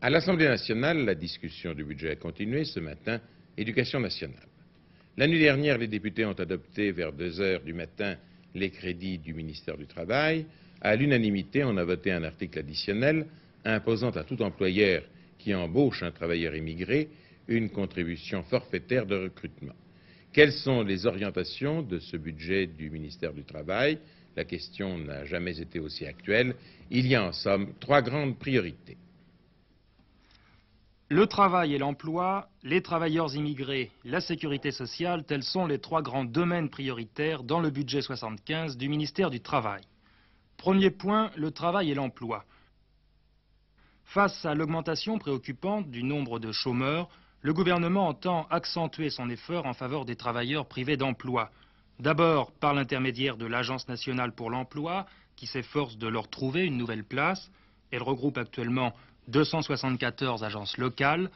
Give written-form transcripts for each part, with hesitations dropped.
À l'Assemblée nationale, la discussion du budget a continué. Ce matin, éducation nationale. La nuit dernière, les députés ont adopté vers 2 heures du matin les crédits du ministère du Travail. À l'unanimité, on a voté un article additionnel imposant à tout employeur qui embauche un travailleur immigré une contribution forfaitaire de recrutement. Quelles sont les orientations de ce budget du ministère du Travail? La question n'a jamais été aussi actuelle. Il y a en somme 3 grandes priorités. Le travail et l'emploi, les travailleurs immigrés, la sécurité sociale, tels sont les 3 grands domaines prioritaires dans le budget 75 du ministère du Travail. Premier point, le travail et l'emploi. Face à l'augmentation préoccupante du nombre de chômeurs, le gouvernement entend accentuer son effort en faveur des travailleurs privés d'emploi. D'abord par l'intermédiaire de l'Agence nationale pour l'emploi, qui s'efforce de leur trouver une nouvelle place. Elle regroupe actuellement 274 agences locales.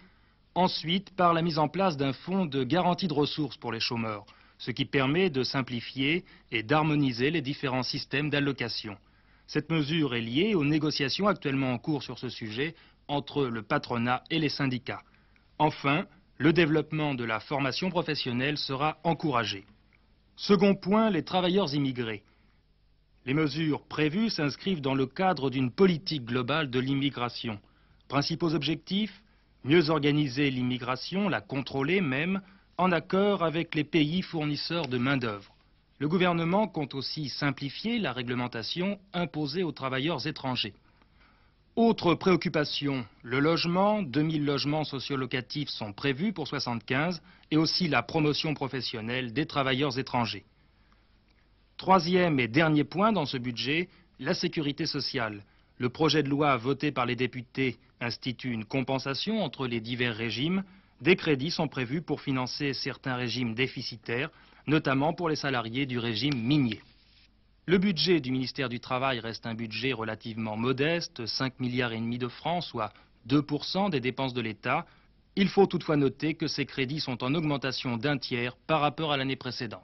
Ensuite, par la mise en place d'un fonds de garantie de ressources pour les chômeurs, ce qui permet de simplifier et d'harmoniser les différents systèmes d'allocation. Cette mesure est liée aux négociations actuellement en cours sur ce sujet entre le patronat et les syndicats. Enfin, le développement de la formation professionnelle sera encouragé. Second point, les travailleurs immigrés. Les mesures prévues s'inscrivent dans le cadre d'une politique globale de l'immigration. Principaux objectifs: mieux organiser l'immigration, la contrôler même, en accord avec les pays fournisseurs de main-d'œuvre. Le gouvernement compte aussi simplifier la réglementation imposée aux travailleurs étrangers. Autre préoccupation, le logement. 2000 logements sociolocatifs sont prévus pour 75 et aussi la promotion professionnelle des travailleurs étrangers. Troisième et dernier point dans ce budget, la sécurité sociale. Le projet de loi voté par les députés institue une compensation entre les divers régimes. Des crédits sont prévus pour financer certains régimes déficitaires, notamment pour les salariés du régime minier. Le budget du ministère du Travail reste un budget relativement modeste, 5,5 milliards de francs, soit 2% des dépenses de l'État. Il faut toutefois noter que ces crédits sont en augmentation d'1 tiers par rapport à l'année précédente.